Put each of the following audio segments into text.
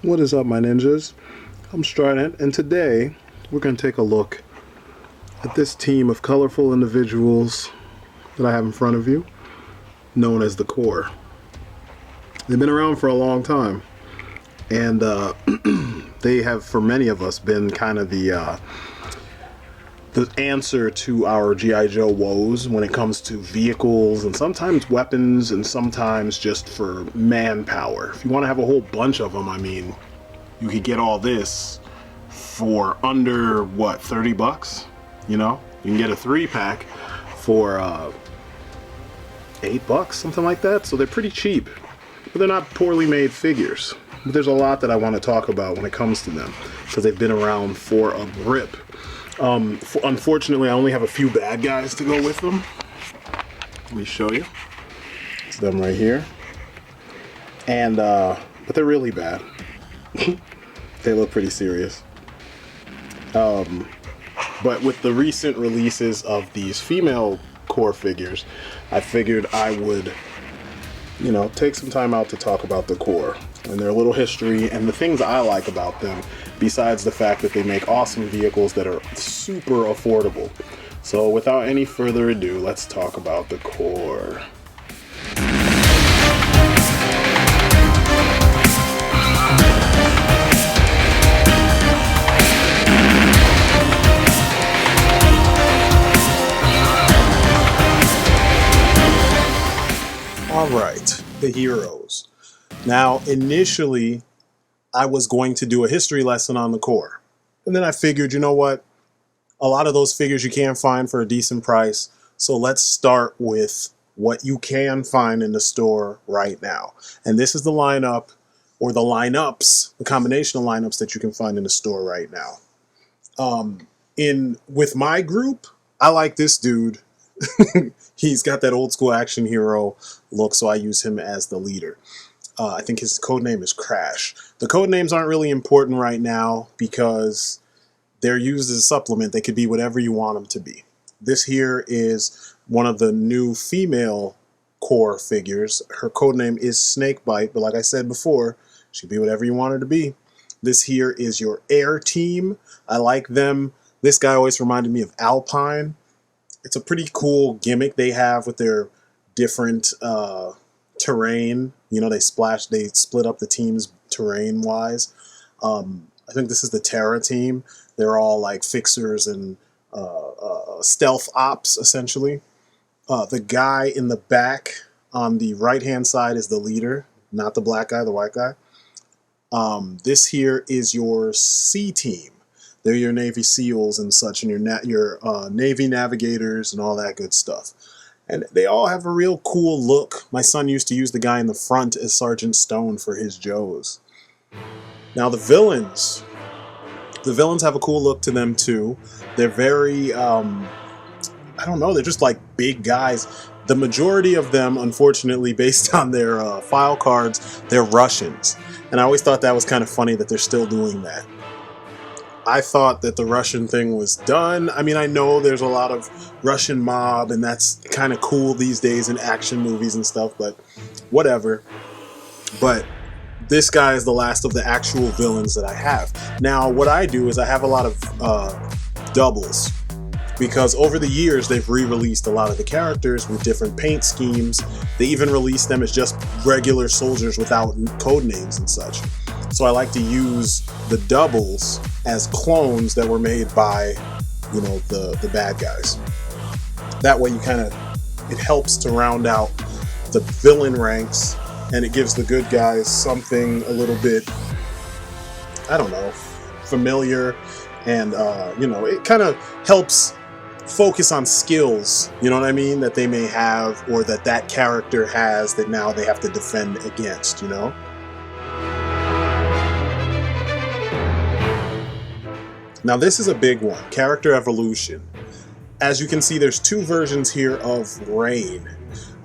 What is up, my ninjas? I'm Strident, and today we're going to take a look at this team of colorful individuals that I have in front of you, known as the C.O.R.P. They've been around for a long time, and they have, for many of us, been kind of the answer to our G.I. Joe woes when it comes to vehicles and sometimes weapons and sometimes just for manpower. If you want to have a whole bunch of them, I mean, you could get all this for under, what, 30 bucks? You know, you can get a 3-pack for $8, something like that. So they're pretty cheap, but they're not poorly made figures. But there's a lot that I want to talk about when it comes to them because they've been around for a grip. Unfortunately, I only have a few bad guys to go with them. Let me show you. It's them right here. And, but they're really bad. They look pretty serious. But with the recent releases of these female core figures, I figured I would, you know, take some time out to talk about the core and their little history and the things I like about them, besides the fact that they make awesome vehicles that are super affordable. So without any further ado, let's talk about the core. All right, the heroes. Now, initially, I was going to do a history lesson on the core. And then I figured, you know what? A lot of those figures you can't find for a decent price. So let's start with what you can find in the store right now. And this is the lineup, or the lineups, the combination of lineups that you can find in the store right now. With my group, I like this dude. He's got that old school action hero look, so I use him as the leader. I think his code name is Crash. The code names aren't really important right now because they're used as a supplement. They could be whatever you want them to be. This here is one of the new female core figures. Her code name is Snakebite, but like I said before, she could be whatever you want her to be. This here is your Air Team. I like them. This guy always reminded me of Alpine. It's a pretty cool gimmick they have with their different terrain. You know, they split up the teams terrain wise. I think this is the Terra team. They're all like fixers and stealth ops, essentially. The guy in the back on the right hand side is the leader, not the black guy, the white guy. This here is your C team. They're your Navy SEALs and such, and your Navy navigators and all that good stuff. And they all have a real cool look. My son used to use the guy in the front as Sergeant Stone for his Joes. Now the villains have a cool look to them too. They're very, I don't know, they're just like big guys. The majority of them, unfortunately, based on their file cards, they're Russians. And I always thought that was kind of funny that they're still doing that. I thought that the Russian thing was done. I mean, I know there's a lot of Russian mob, and that's kind of cool these days in action movies and stuff, but whatever. But this guy is the last of the actual villains that I have. Now, what I do is I have a lot of doubles, because over the years, they've re-released a lot of the characters with different paint schemes. They even released them as just regular soldiers without code names and such. So I like to use the doubles as clones that were made by, you know, the bad guys. That way it helps to round out the villain ranks, and it gives the good guys something a little bit, I don't know, familiar, and, you know, it kind of helps focus on skills, you know what I mean, that they may have, or that character has that now they have to defend against, you know? Now this is a big one, character evolution. As you can see, there's two versions here of Rain.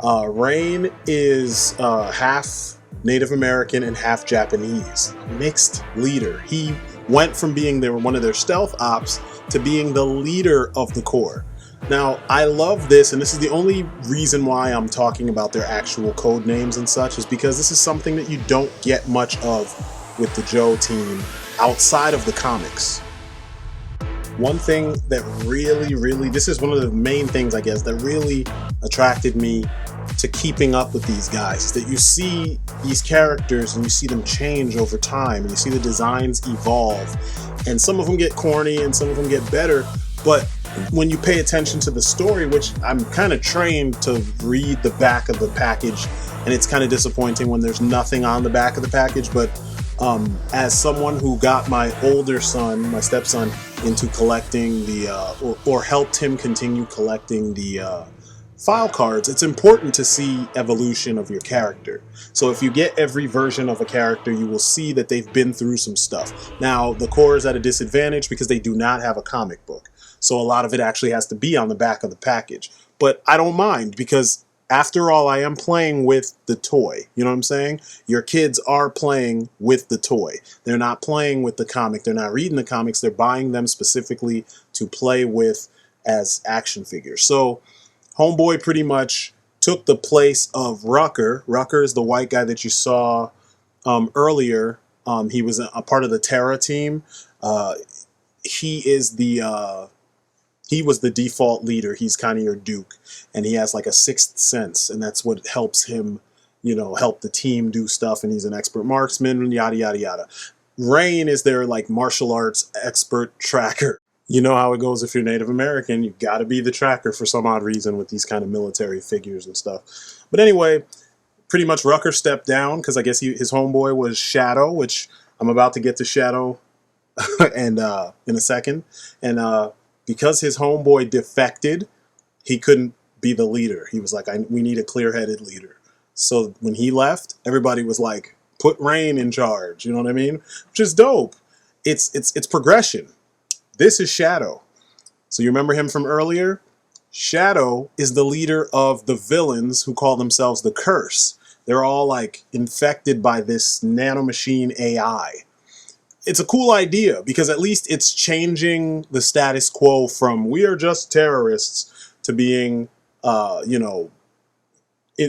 Rain is half Native American and half Japanese, mixed leader. He went from being one of their stealth ops to being the leader of the Corps. Now, I love this, and this is the only reason why I'm talking about their actual code names and such, is because this is something that you don't get much of with the Joe team outside of the comics. One thing that really, this is one of the main things, I guess, that really attracted me to keeping up with these guys, that you see these characters and you see them change over time, and you see the designs evolve, and some of them get corny and some of them get better, but when you pay attention to the story, which I'm kind of trained to read the back of the package, and it's kind of disappointing when there's nothing on the back of the package, but as someone who got my older son, my stepson, into collecting or helped him continue collecting the file cards, it's important to see evolution of your character. So if you get every version of a character, you will see that they've been through some stuff. Now, the core is at a disadvantage because they do not have a comic book. So a lot of it actually has to be on the back of the package. But I don't mind, because after all, I am playing with the toy. You know what I'm saying? Your kids are playing with the toy. They're not playing with the comic. They're not reading the comics. They're buying them specifically to play with as action figures. So Homeboy pretty much took the place of Rucker. Rucker is the white guy that you saw earlier. He was a part of the Terra team. He was the default leader. He's kind of your Duke, and he has like a sixth sense, and that's what helps him, help the team do stuff, and he's an expert marksman, yada, yada, yada. Rain is their like martial arts expert tracker. You know how it goes if you're Native American. You've got to be the tracker for some odd reason with these kind of military figures and stuff. But anyway, pretty much Rucker stepped down because I guess his homeboy was Shadow, which I'm about to get to Shadow and in a second. And because his homeboy defected, he couldn't be the leader. He was like, we need a clear-headed leader. So when he left, everybody was like, put Rain in charge. You know what I mean? Which is dope. It's progression. This is Shadow. So you remember him from earlier? Shadow is the leader of the villains who call themselves the Curse. They're all like infected by this nanomachine AI. It's a cool idea because at least it's changing the status quo from we are just terrorists to being,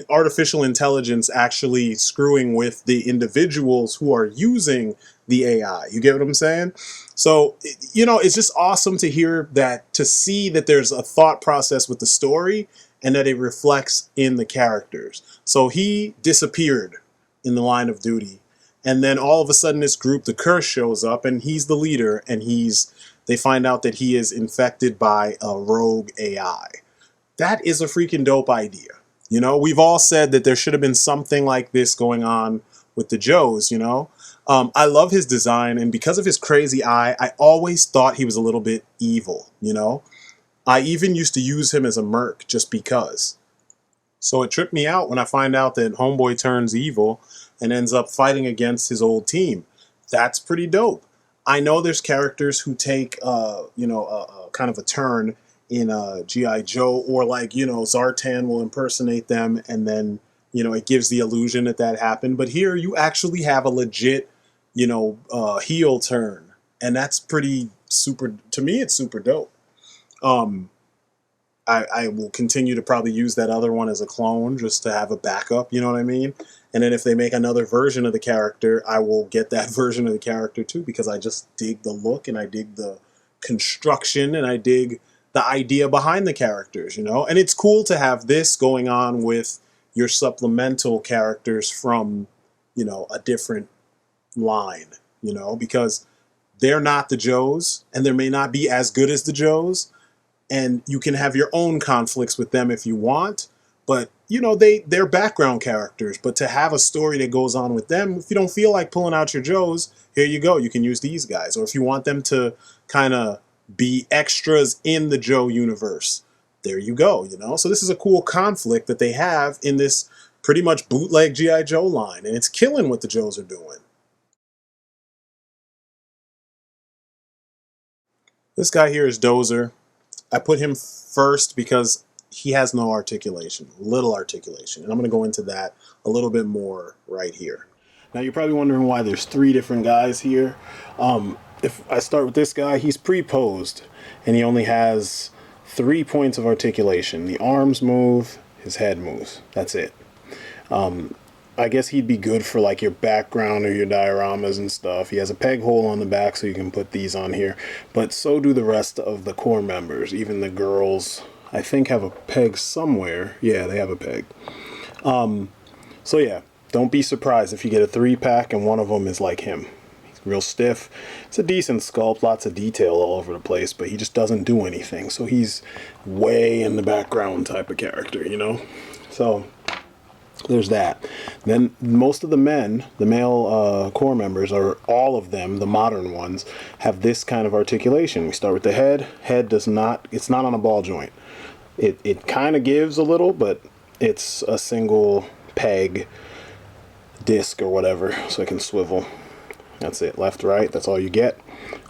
artificial intelligence actually screwing with the individuals who are using the AI. You get what I'm saying? So, it's just awesome to hear that, to see that there's a thought process with the story and that it reflects in the characters. So he disappeared in the line of duty. And then all of a sudden this group, the Curse, shows up and he's the leader, and they find out that he is infected by a rogue AI. That is a freaking dope idea. We've all said that there should have been something like this going on with the Joes, I love his design, and because of his crazy eye, I always thought he was a little bit evil, I even used to use him as a merc just because. So it tripped me out when I find out that Homeboy turns evil and ends up fighting against his old team. That's pretty dope. I know there's characters who take, a kind of a turn in G.I. Joe, or like, Zartan will impersonate them, and then, it gives the illusion that happened. But here you actually have a legit, heel turn. And that's pretty super, to me, it's super dope. I will continue to probably use that other one as a clone just to have a backup, you know what I mean? And then if they make another version of the character, I will get that version of the character too, because I just dig the look and I dig the construction and I dig the idea behind the characters, And it's cool to have this going on with your supplemental characters from, a different line, because they're not the Joes, and they may not be as good as the Joes, and you can have your own conflicts with them if you want, but they're background characters. But to have a story that goes on with them, if you don't feel like pulling out your Joes, here you go, you can use these guys. Or if you want them to kind of be extras in the Joe universe, there you go, So this is a cool conflict that they have in this pretty much bootleg G.I. Joe line, and it's killing what the Joes are doing. This guy here is Dozer. I put him first because he has no articulation, little articulation, and I'm going to go into that a little bit more right here. Now you're probably wondering why there's 3 different guys here. If I start with this guy, he's pre-posed, and he only has 3 points of articulation. The arms move, his head moves. That's it. I guess he'd be good for like your background or your dioramas and stuff. He has a peg hole on the back so you can put these on here, but so do the rest of the core members. Even the girls, I think, have a peg somewhere. Yeah, they have a peg. So yeah, don't be surprised if you get a 3-pack and one of them is like him. He's real stiff. It's a decent sculpt, lots of detail all over the place, but he just doesn't do anything. So he's way in the background type of character, you know? So there's that. Then most of the men, the male core members, or all of them, the modern ones, have this kind of articulation. We start with the head. Head does not, it's not on a ball joint. It kind of gives a little, but it's a single peg disc or whatever, so it can swivel. That's it. Left, right, that's all you get.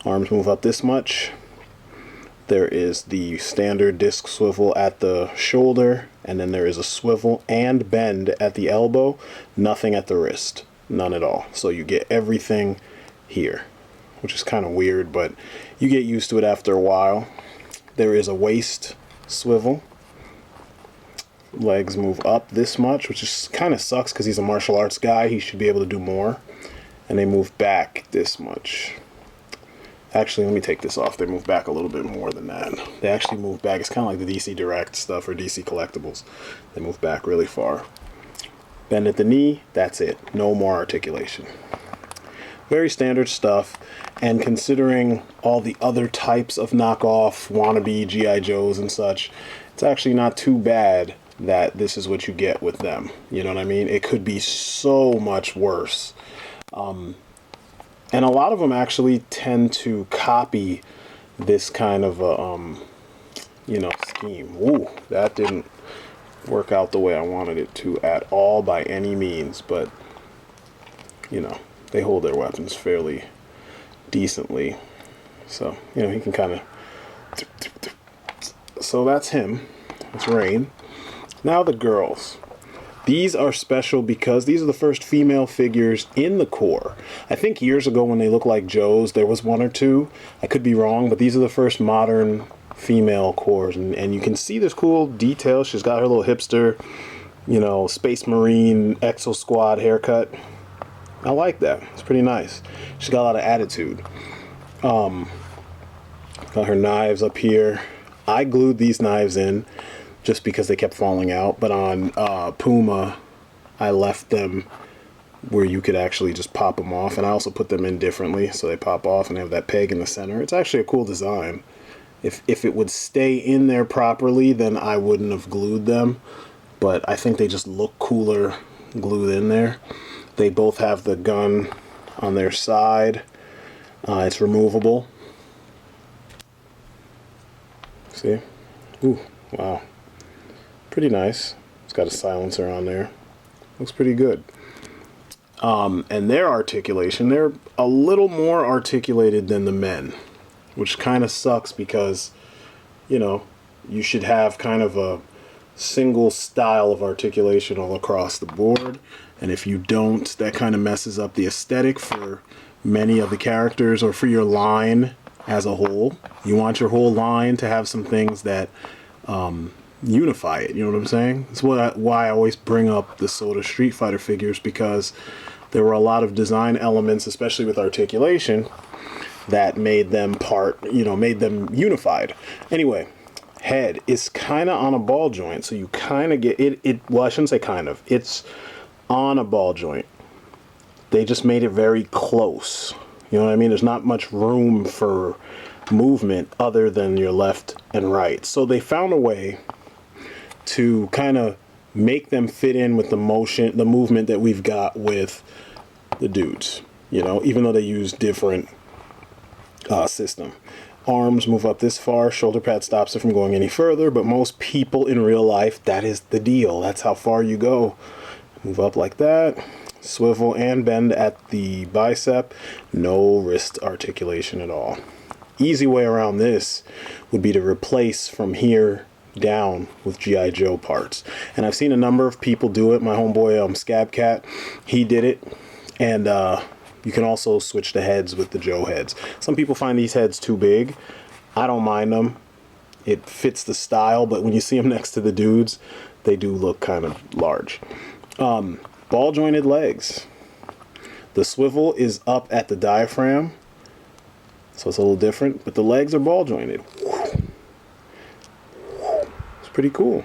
Arms move up this much. There is the standard disc swivel at the shoulder, and then there is a swivel and bend at the elbow, nothing at the wrist, none at all. So you get everything here, which is kind of weird, but you get used to it after a while. There is a waist swivel. Legs move up this much, which is kind of sucks because he's a martial arts guy. He should be able to do more. And they move back this much. Actually, let me take this off. They move back a little bit more than that. They actually move back. It's kind of like the DC Direct stuff or DC Collectibles. They move back really far. Bend at the knee, that's it. No more articulation. Very standard stuff. And considering all the other types of knockoff wannabe G.I. Joes and such, it's actually not too bad that this is what you get with them. You know what I mean? It could be so much worse. And a lot of them actually tend to copy this kind of a, scheme. Ooh, that didn't work out the way I wanted it to at all by any means, but, they hold their weapons fairly decently. So, he can kind of... So that's him. That's Rain. Now the girls. These are special because these are the first female figures in the core. I think years ago when they looked like Joes, there was one or two. I could be wrong, but these are the first modern female cores. And you can see this cool detail. She's got her little hipster, Space Marine Exo Squad haircut. I like that. It's pretty nice. She's got a lot of attitude. Got her knives up here. I glued these knives in just because they kept falling out, but on Puma I left them where you could actually just pop them off, and I also put them in differently so they pop off and have that peg in the center. It's actually a cool design. If it would stay in there properly, then I wouldn't have glued them, but I think they just look cooler glued in there. They both have the gun on their side. It's removable. See? Ooh, wow. Pretty nice. It's got a silencer on there. Looks pretty good. And their articulation, they're a little more articulated than the men, which kind of sucks because, you should have kind of a single style of articulation all across the board. And if you don't, that kind of messes up the aesthetic for many of the characters or for your line as a whole. You want your whole line to have some things that unify it, you know what I'm saying? That's why I always bring up the Soda Street Fighter figures, because there were a lot of design elements, especially with articulation, that made them made them unified. Anyway, head is kind of on a ball joint, so you kind of get it. Well, I shouldn't say kind of. It's on a ball joint. They just made it very close. You know what I mean? There's not much room for movement other than your left and right. So they found a way to kind of make them fit in with the movement that we've got with the dudes, even though they use different system. Arms move up this far, shoulder pad stops it from going any further, but most people in real life, that is the deal. That's how far you go. Move up like that. Swivel and bend at the bicep. No wrist articulation at all. Easy way around this would be to replace from here down with G.I. Joe parts. And I've seen a number of people do it. My homeboy Scab Cat, he did it. And you can also switch the heads with the Joe heads. Some people find these heads too big. I don't mind them. It fits the style, but when you see them next to the dudes, they do look kind of large. ball jointed legs. The swivel is up at the diaphragm, so it's a little different, but the legs are ball jointed. It's pretty cool.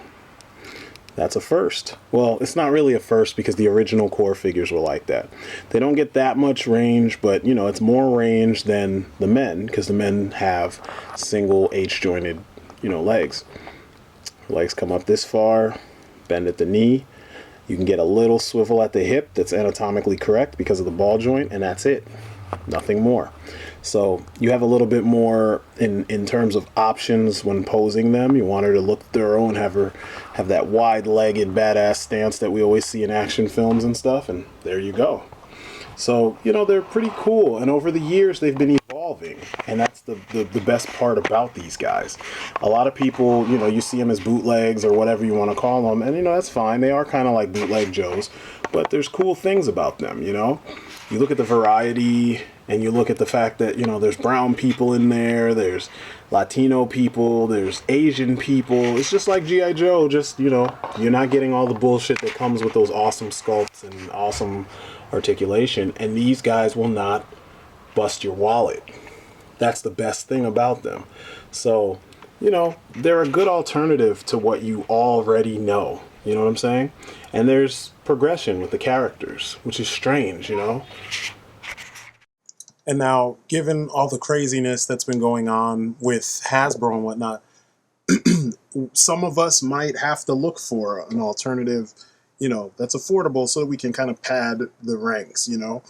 That's a first. Well, it's not really a first because the original core figures were like that. They don't get that much range, but you know, it's more range than the men because the men have single H-jointed, you know, legs. Legs come up this far, bend at the knee. You can get a little swivel at the hip that's anatomically correct because of the ball joint, and that's it. Nothing more. So you have a little bit more in terms of options when posing them. You want her to look thorough and have that wide-legged badass stance that we always see in action films and stuff, and there you go. So, you know, they're pretty cool, and over the years they've been evolving, and that's the best part about these guys. A lot of people, you know, you see them as bootlegs or whatever you want to call them, and you know, that's fine. They are kind of like bootleg Joes, but there's cool things about them, you know? You look at the variety, and you look at the fact that, you know, there's brown people in there, there's Latino people, there's Asian people. It's just like G.I. Joe, just, you know, you're not getting all the bullshit that comes with those awesome sculpts and awesome articulation, and these guys will not bust your wallet. That's the best thing about them. So, you know, they're a good alternative to what you already know. You know what I'm saying? And there's progression with the characters, which is strange, you know? And now, given all the craziness that's been going on with Hasbro and whatnot, some of us might have to look for an alternative, you know, that's affordable so that we can kind of pad the ranks, you know?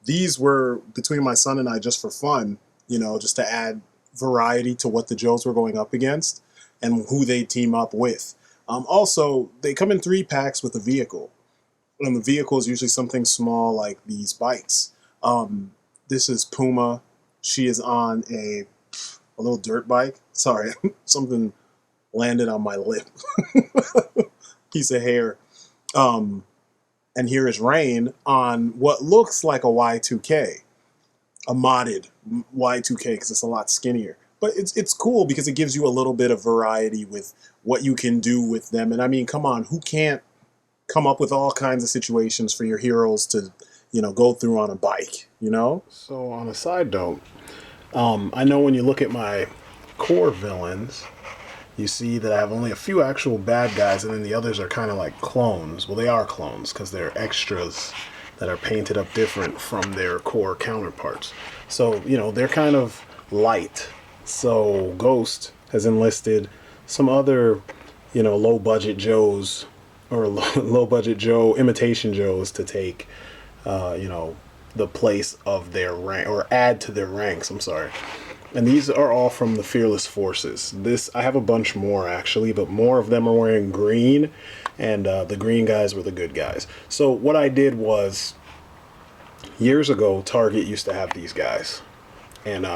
These were, between my son and I, just for fun, you know, just to add variety to what the Joes were going up against and who they team up with. Also, they come in 3 packs with a vehicle. And the vehicle is usually something small like these bikes. This is Puma. She is on a little dirt bike. Sorry, something landed on my lip. Piece of hair. And here is Rain on what looks like a Y2K. A modded Y2K because it's a lot skinnier. But it's cool because it gives you a little bit of variety with what you can do with them. And I mean, come on, who can't come up with all kinds of situations for your heroes to, you know, go through on a bike, you know? So on a side note, I know when you look at my core villains, you see that I have only a few actual bad guys, and then the others are kind of like clones. Well, they are clones because they're extras that are painted up different from their core counterparts. So, you know, they're kind of light. So Ghost has enlisted some other, you know, low-budget Joes or low-budget Joe, imitation Joes to take, you know, the place of their rank, or add to their ranks, I'm sorry. And these are all from the Fearless Forces. I have a bunch more actually, but more of them are wearing green, and the green guys were the good guys. So what I did was, years ago, Target used to have these guys, and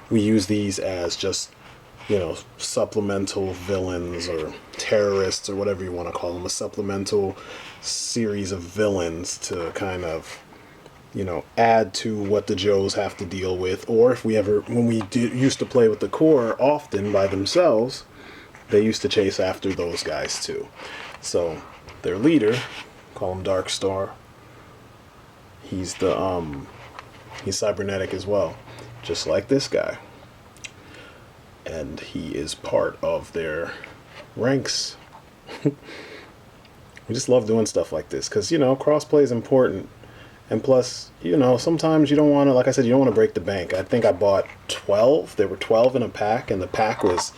we use these as just, you know, supplemental villains or terrorists or whatever you want to call them, a supplemental series of villains to kind of, you know, add to what the Joes have to deal with. Or if we ever, when we used to play with the core often by themselves, they used to chase after those guys too. So their leader, call him Dark Star, he's cybernetic as well, just like this guy. And he is part of their ranks. We just love doing stuff like this because, you know, crossplay is important. And plus, you know, sometimes you don't want to, like I said, you don't want to break the bank. I think I bought 12. There were 12 in a pack, and the pack was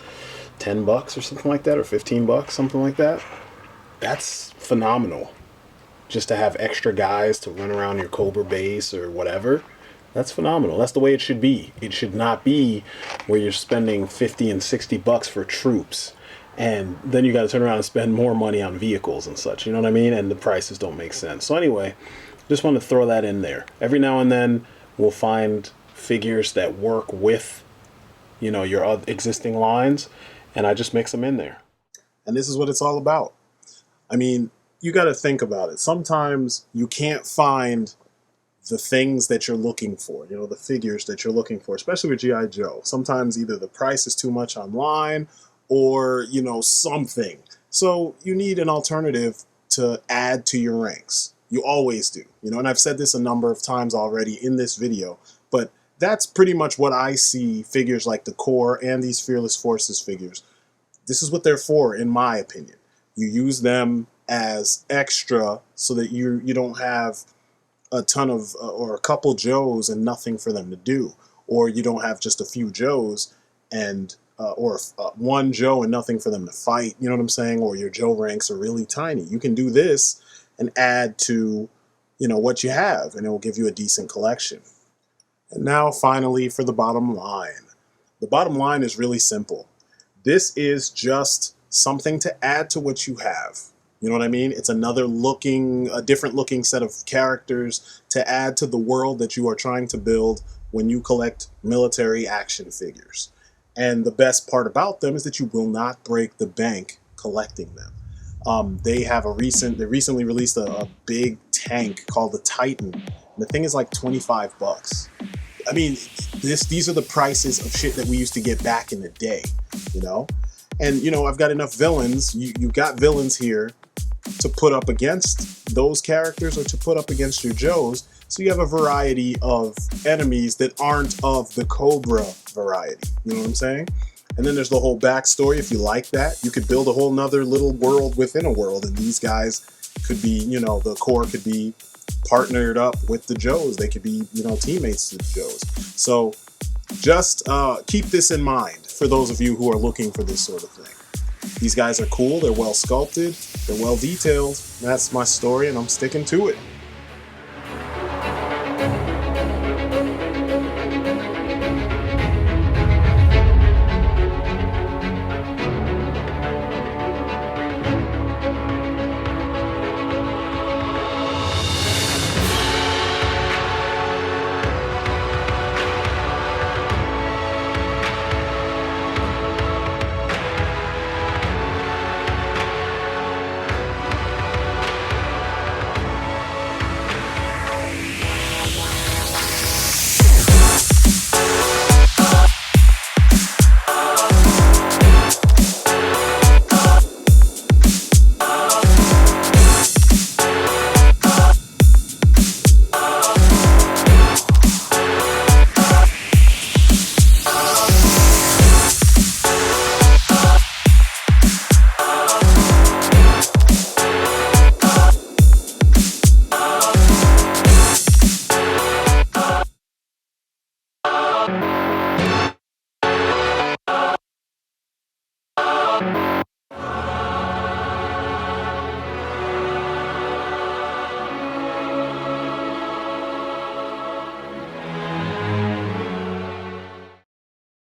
$10 or something like that, or $15, something like that. That's phenomenal. Just to have extra guys to run around your Cobra base or whatever. That's phenomenal. That's the way it should be. It should not be where you're spending $50 and $60 for troops, and then you got to turn around and spend more money on vehicles and such. You know what I mean? And the prices don't make sense. So anyway, just want to throw that in there. Every now and then we'll find figures that work with, you know, your existing lines, and I just mix them in there. And this is what it's all about. I mean, you got to think about it. Sometimes you can't find the things that you're looking for, you know, the figures that you're looking for, especially with G.I. Joe. Sometimes either the price is too much online or, you know, something. So you need an alternative to add to your ranks. You always do. You know, and I've said this a number of times already in this video, but that's pretty much what I see figures like the Core and these Fearless Forces figures. This is what they're for, in my opinion. You use them as extra so that you don't have a ton of or a couple Joes and nothing for them to do, or you don't have just a few Joes and or one Joe and nothing for them to fight. You know what I'm saying? Or your Joe ranks are really tiny. You can do this and add to, you know, what you have, and it will give you a decent collection. And now finally for the bottom line. The bottom line is really simple. This is just something to add to what you have. You know what I mean? It's another a different looking set of characters to add to the world that you are trying to build when you collect military action figures. And the best part about them is that you will not break the bank collecting them. They recently released a big tank called the Titan. And the thing is like 25 bucks. I mean, these are the prices of shit that we used to get back in the day, you know? And, you know, I've got enough villains. You got villains here to put up against those characters or to put up against your Joes. So you have a variety of enemies that aren't of the Cobra variety. You know what I'm saying? And then there's the whole backstory. If you like that, you could build a whole nother little world within a world. And these guys could be, you know, the Core could be partnered up with the Joes. They could be, you know, teammates to the Joes. So just keep this in mind for those of you who are looking for this sort of thing. These guys are cool. They're well sculpted. They're well detailed. That's my story, and I'm sticking to it.